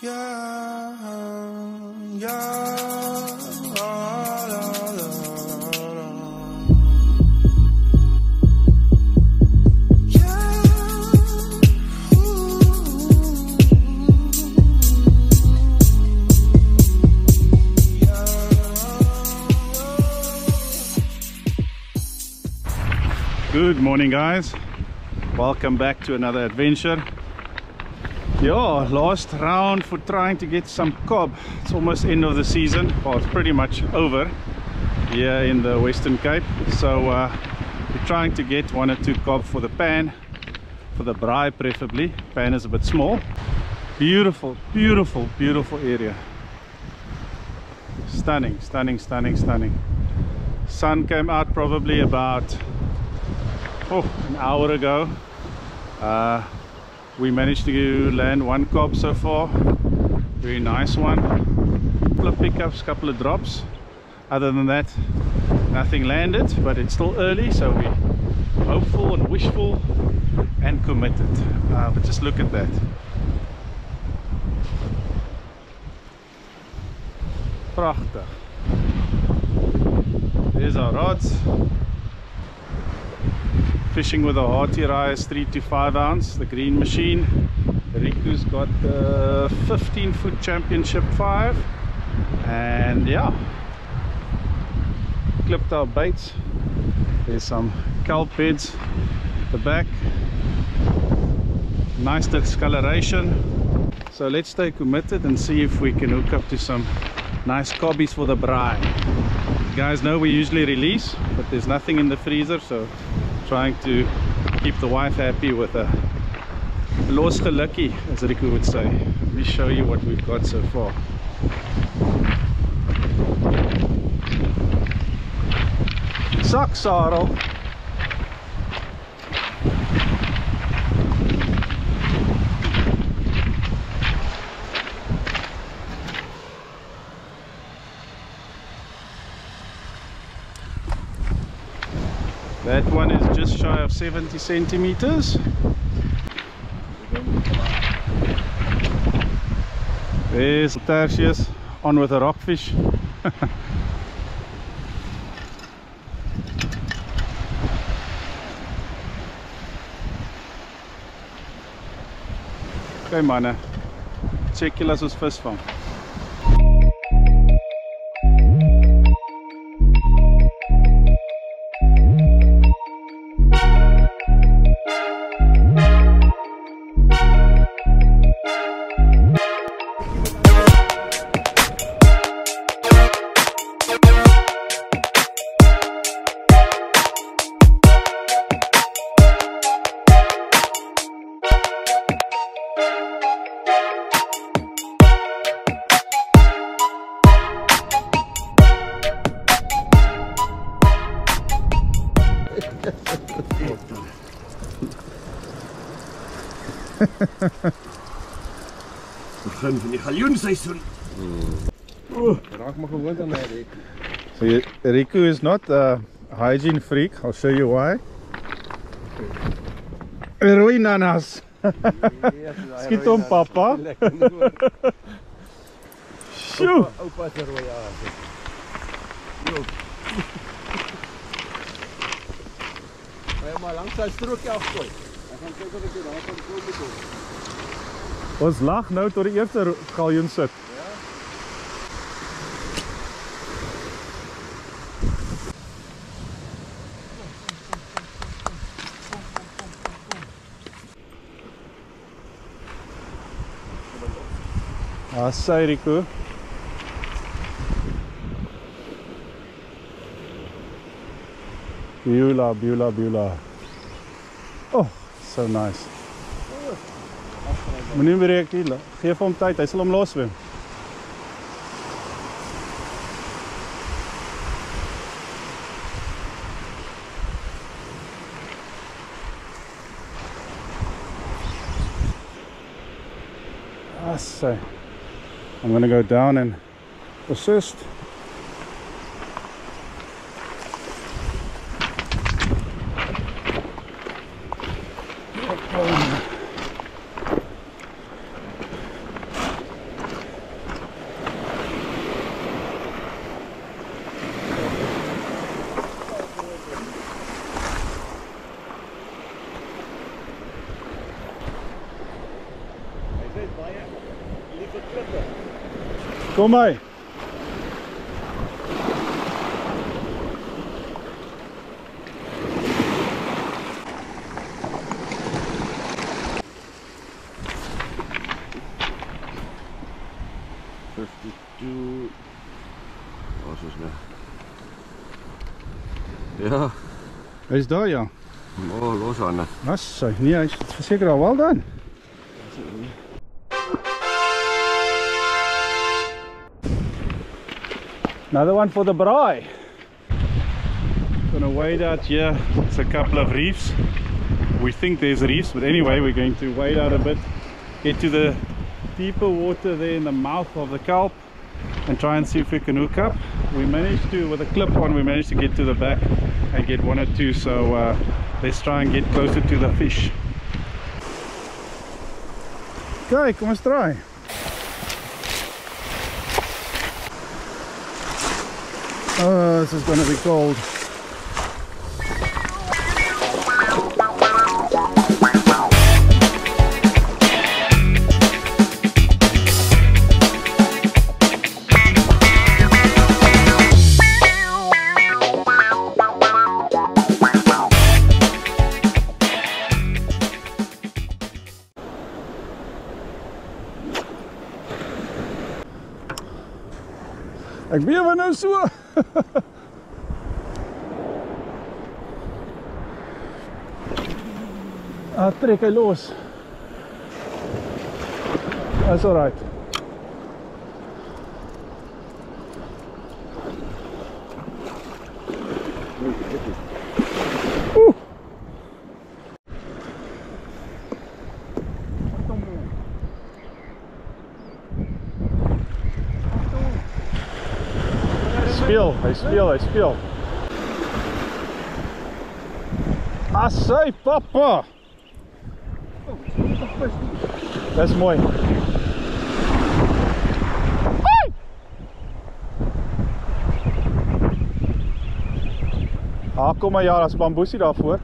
Good morning, guys. Welcome back to another adventure. Yeah, last round for trying to get some cob. It's almost end of the season. Well, it's pretty much over here in the Western Cape. So we're trying to get 1 or 2 cob for the pan, for the braai preferably. Pan is a bit small. Beautiful, beautiful, beautiful area. Stunning, stunning, stunning, stunning. Sun came out probably about an hour ago. We managed to land 1 cob so far. Very nice one. Couple of pickups, couple of drops. Other than that, nothing landed, but it's still early, so we're hopeful and wishful and committed. But just look at that. Prachtig. There's our rods. Fishing with a Hearty Rise 3 to 5 ounce, the green machine. Riku's got the 15-foot championship 5, and yeah, clipped our baits. There's some kelp beds at the back, nice discoloration. So let's stay committed and see if we can hook up to some nice cobbies for the braai. You guys know we usually release, but there's nothing in the freezer, so trying to keep the wife happy with a los gelukkie, as Riku would say. Let me show you what we've got so far. Sak Sarel. That one is just shy of 70 centimeters. There's Tertius on with a rockfish. Okay manne, check julle as ons vis vang. Begin van die galjoenseisoen. Raak maar gewoond aan my Riku. So Riku is not a hygiene freak. I'll show you why. Rooi nanas. Skiet hom papa. Sjoe. Oupa se rooi aas. Hy maar langs sy strokie afgooi. Ek gaan kyk of ek daar kan kom. Ons lag nou tot die eerste galjoen sit. Ja. Sy Riku. Beulah, Beulah, Beulah. Oh, so nice. Moenie breek nie, geef hom tyd, hy sal hom loswem. So I'm going to go down and assist. Kom maar. Ja, Hij is daar, ja. oh, los aan. Assai, nee, hij is verseker al wel dan. Another one for the braai. Gonna wade out here. It's a couple of reefs. We think there's reefs, but anyway, we're going to wade out a bit, get to the deeper water there in the mouth of the kelp, and try and see if we can hook up. We managed to, with a clip on, we managed to get to the back and get one or two, so let's try and get closer to the fish. Okay, kom eens try. Oh, this is going to be cold. Ek bewe nou so. Trek hy los. That's all right. Hij speel. Assai, papa. Dat is mooi. Ah, kom maar, ja, dat is bamboesie daarvoor.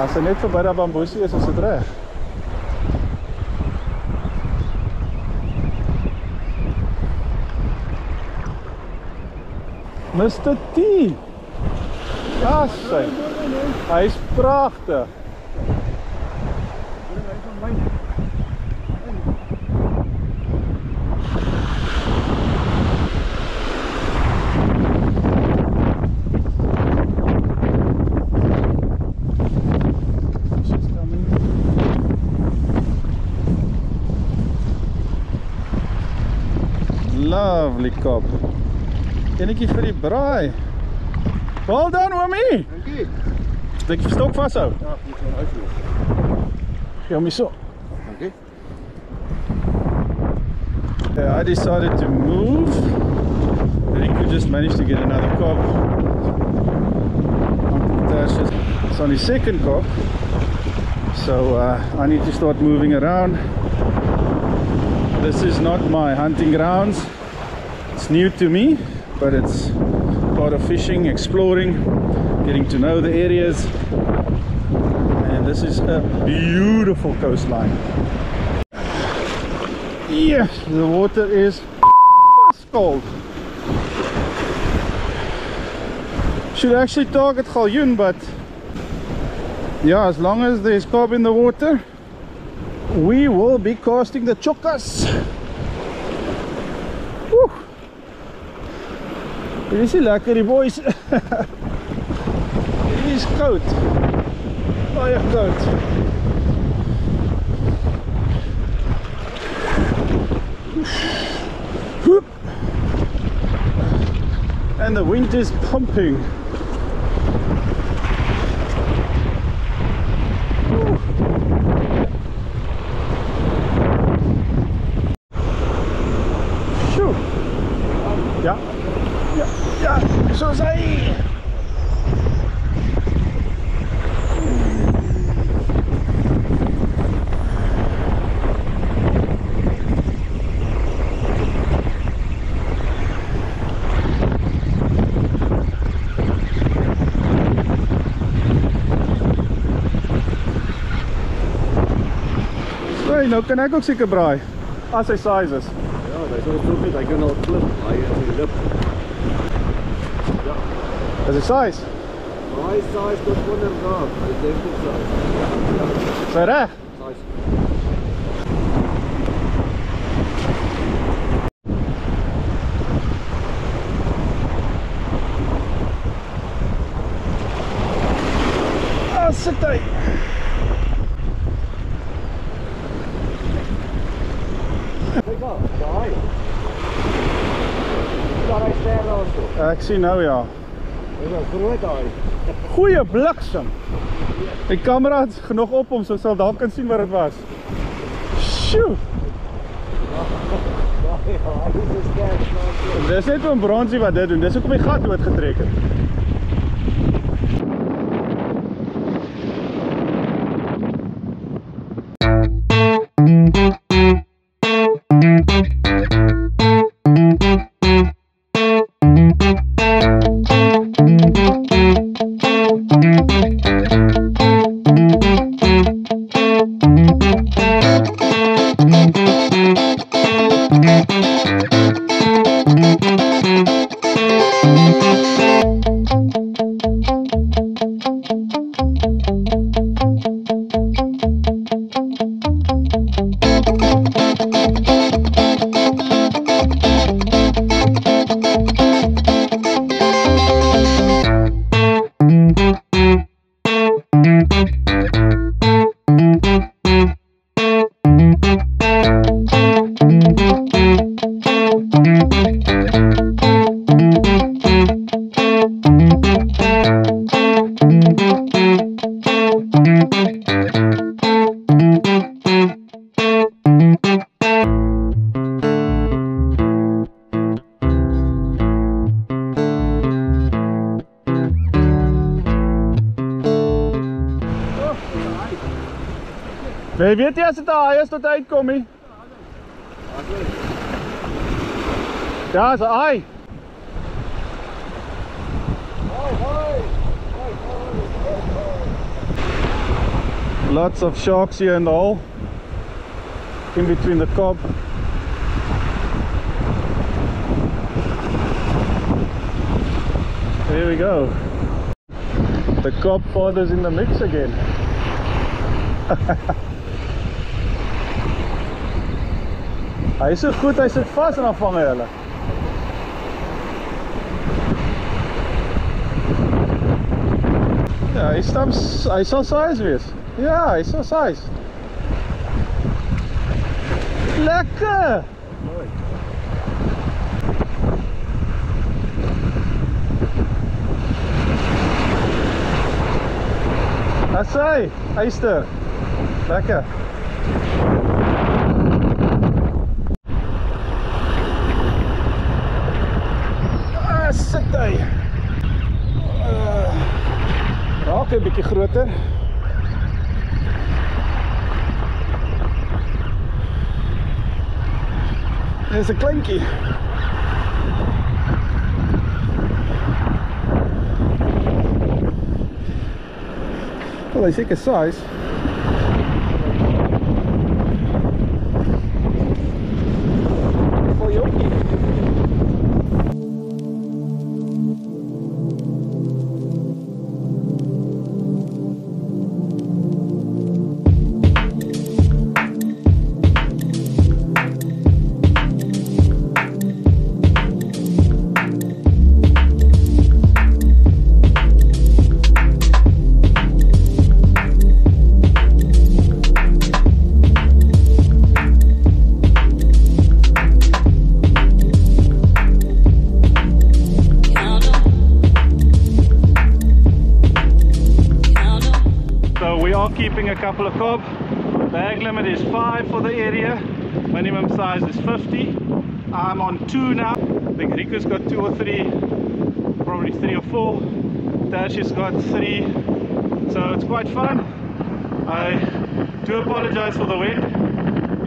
Als hij net voorbij dat bamboesie is het recht. Mr. T. Assai. Hij is prachtig. Lovely kop. Enetjie vir die braai. Well done, homie. Dankie. Dink jy stok vashou? Ja, moet wel uitloop. Gee hom hier so. Dankie. Yeah, I decided to move. Riku just managed to get another cob. It's on his second cob. So I need to start moving around. This is not my hunting grounds. It's new to me, but it's part of fishing, exploring, getting to know the areas. And this is a beautiful coastline. Yes, the water is cold. Should actually target galjoen, but yeah, as long as there's carp in the water, we will be casting the chokkas. Woo. Dit is nie lekker die boys. Dit is koud. Baie koud. Hoop. And the wind is pumping. Ja, ja, ja, zo is hij. nou kan ek ook seker braai. As hy size is. Ja, dat is ook zo goed. Hij kan al klip. Hij is een lip. Ja. Is hy size? Hij is size tot 100 graden. Hij is definitely size. Is hy reg? Size. Ah, sit hy. Kijk nou, daar. Daar is ster daar zo. Ek sien nou ja. Dat is een groot haai. Goeie bliksem. Die kamera het genoeg op hom, so sal dalk kan sien wat dit was. Sjoe. Ja, hij is een ster. Dis net 'n bronsie wat dit doen. Dis hoekom die gat doodgetrek het. Jy weet jy as dit 'n haai is tot uitkom nie. Ja, is 'n haai. Lots of sharks here in the hole. In between the cob. There we go. The cob father's in the mix again. Hy is so goed, hy sit vas en dan vang hy hulle. Ja, hy sal size wees. Ja, hy sal size. Lekker! As hy, eyster. Lekker. Sit hy. Raak hy 'n bietjie groter. Dis 'n kleintjie. Wel, hy's seker size. Vir jonkie. Keeping a couple of cob. Bag limit is 5 for the area. Minimum size is 50. I'm on 2 now. I think Rico's got 2 or 3, probably 3 or 4. Dash has got 3. So it's quite fun. I do apologize for the wind.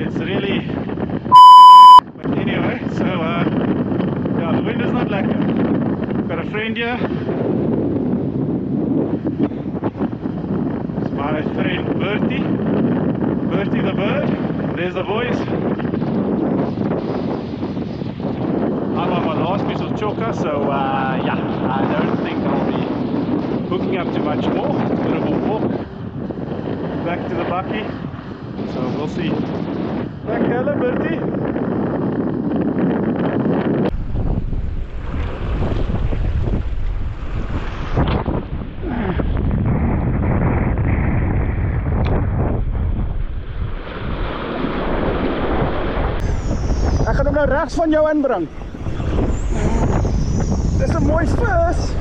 It's really... But anyway, so yeah, the wind is not lekker. Got a friend here. My friend Bertie the bird. Mobbies or Choka, so yeah, I don't think I'll be hooking up too much more. Bit of a walk back to the bucky, so we'll see. Hello, Bertie. Ek gaan hom nou regs van jou inbring. Dis 'n mooi vis.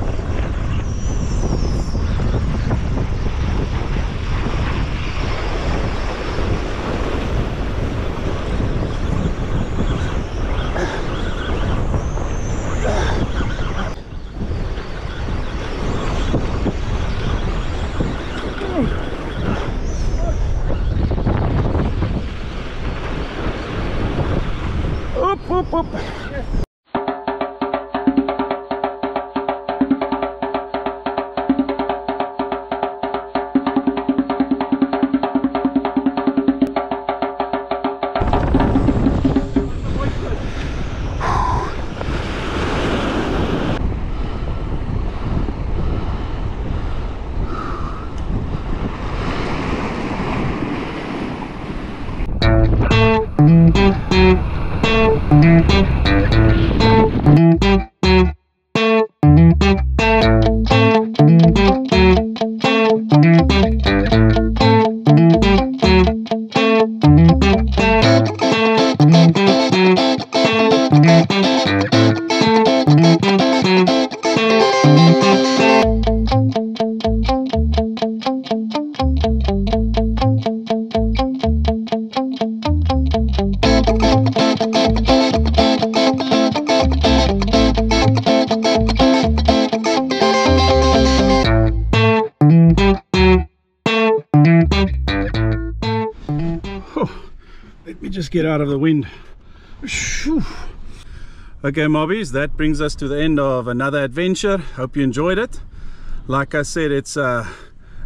Oep, oep. Let me just get out of the wind. Okay, Mobbies, that brings us to the end of another adventure. Hope you enjoyed it. Like I said, it's a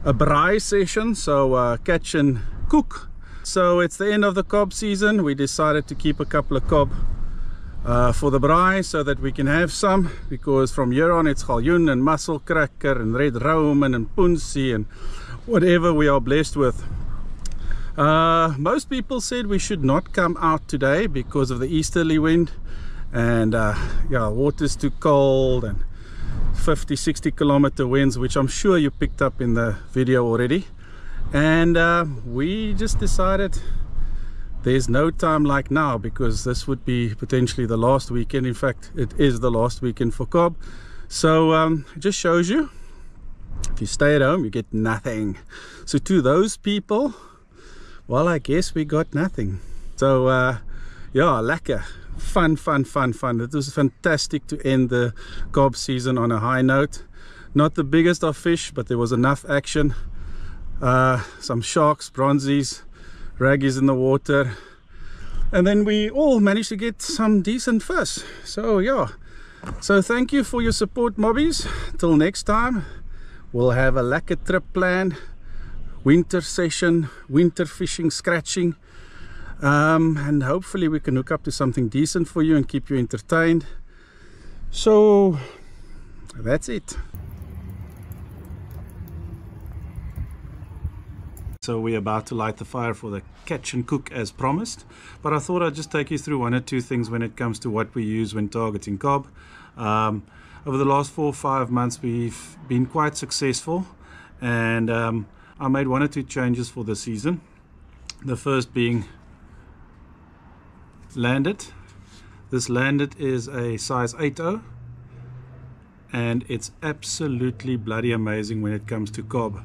braai session, so catch and cook. So it's the end of the cob season. We decided to keep a couple of cob for the braai so that we can have some, because from here on it's galjoen and mussel cracker and red roman and punsie and whatever we are blessed with. Most people said we should not come out today because of the easterly wind, and yeah, water's too cold and 50-60 kilometer winds, which I'm sure you picked up in the video already. And we just decided there's no time like now, because this would be potentially the last weekend. In fact, it is the last weekend for cob. So it just shows you, if you stay at home you get nothing. So to those people, well, I guess we got nothing. So yeah, lekker. Fun. It was fantastic to end the cob season on a high note. Not the biggest of fish, but there was enough action. Some sharks, bronzies, raggies in the water, and then we all managed to get some decent fish. So yeah, so thank you for your support, Mobbies. Till next time, we'll have a lekker trip planned. Winter session, winter fishing, scratching, and hopefully we can hook up to something decent for you and keep you entertained. So that's it. So we're about to light the fire for the catch and cook as promised, but I thought I'd just take you through one or two things when it comes to what we use when targeting cob. Over the last 4 or 5 months we've been quite successful, and I made 1 or 2 changes for the season. The first being Landit. This Landit is a size 8.0, and it's absolutely bloody amazing when it comes to cob.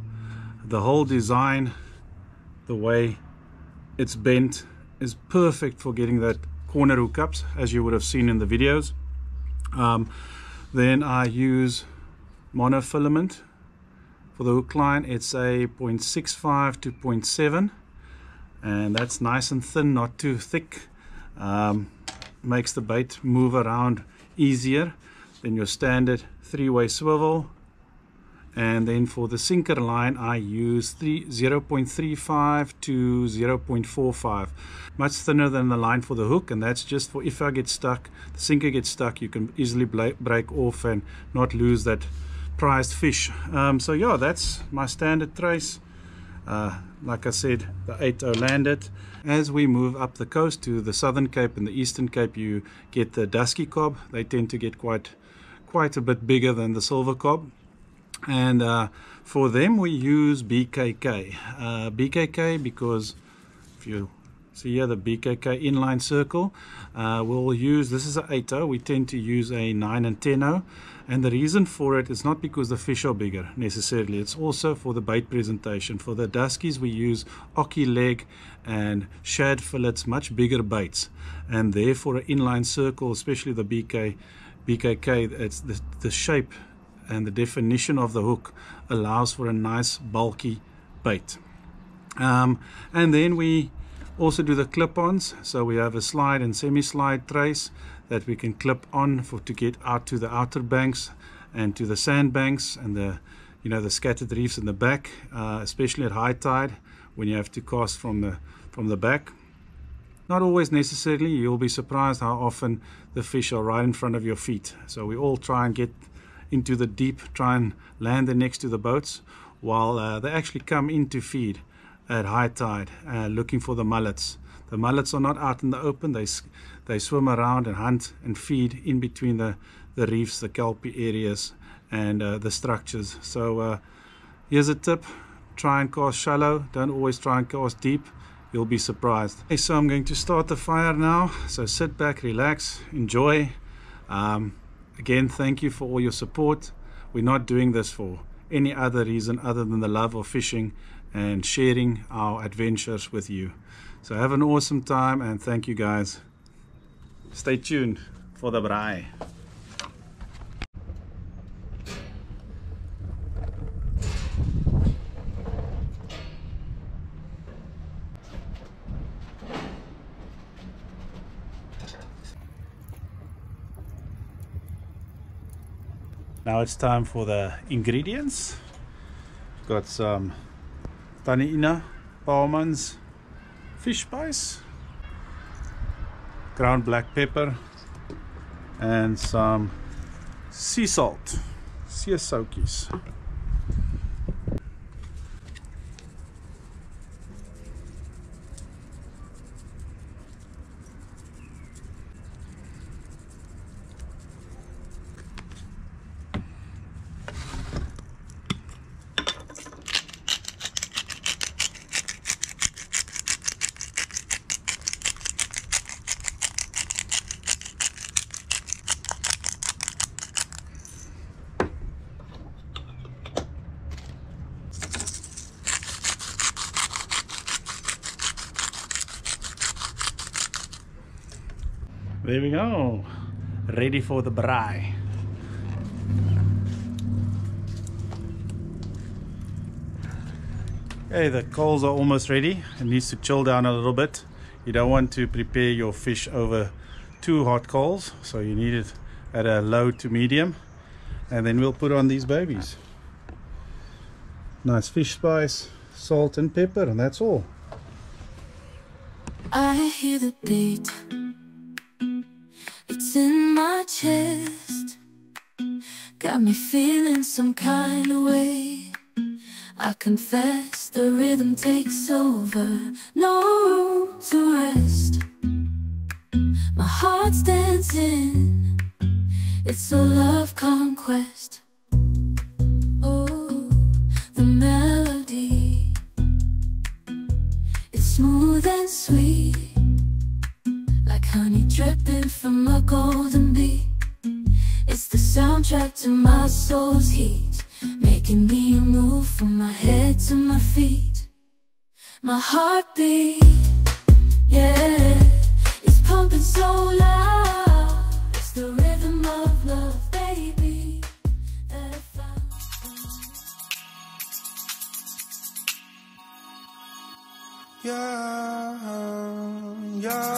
The whole design, the way it's bent, is perfect for getting that corner hookups, as you would have seen in the videos. Then I use monofilament for the hook line. It's a 0.65 to 0.7, and that's nice and thin, not too thick. Makes the bait move around easier than your standard 3-way swivel. And then for the sinker line, I use 0.35 to 0.45, much thinner than the line for the hook, and that's just for if I get stuck, the sinker gets stuck, you can easily break off and not lose that prized fish. So yeah, that's my standard trace. Like I said, the 8.0 landed. As we move up the coast to the Southern Cape and the Eastern Cape, you get the dusky cob. They tend to get quite a bit bigger than the silver cob. And for them we use BKK. BKK because if you see here the BKK inline circle, we'll use, this is an 8.0, we tend to use a 9 and 10.0, and the reason for it is not because the fish are bigger necessarily, it's also for the bait presentation. For the duskies we use ocky leg and shad fillets, much bigger baits, and therefore an inline circle, especially the BKK, it's the shape and the definition of the hook allows for a nice bulky bait. And then we also do the clip-ons, so we have a slide and semi-slide trace that we can clip on to get out to the outer banks and to the sand banks and the scattered reefs in the back, especially at high tide when you have to cast from the back. Not always necessarily, you'll be surprised how often the fish are right in front of your feet. So we all try and get into the deep, try and land them next to the boats, while they actually come in to feed at high tide, looking for the mullets. The mullets are not out in the open, they swim around and hunt and feed in between the reefs, the kelpie areas and the structures. So here's a tip, try and cast shallow, don't always try and cast deep, you'll be surprised. Okay, so I'm going to start the fire now, so sit back, relax, enjoy. Again, thank you for all your support. We're not doing this for any other reason other than the love of fishing and sharing our adventures with you. So have an awesome time and thank you guys. Stay tuned for the braai. Now it's time for the ingredients. Got some Tannie Ina Bowman's fish spice, ground black pepper, and some sea salt, sea soakies. There we go, ready for the braai. Okay, the coals are almost ready. It needs to chill down a little bit. You don't want to prepare your fish over too hot coals, so you need it at a low to medium, and then we'll put on these babies. Nice fish spice, salt and pepper, and that's all. I hear the beat, it's in my chest, got me feeling some kind of way. I confess the rhythm takes over, no room to rest. My heart's dancing, it's a love conquest. Oh, the melody, it's smooth and sweet, like honey dripping from a golden bee. It's the soundtrack to my soul's heat, making me move from my head to my feet. My heartbeat, yeah, it's pumping so loud. It's the rhythm of love, baby, that I found. Yeah, yeah.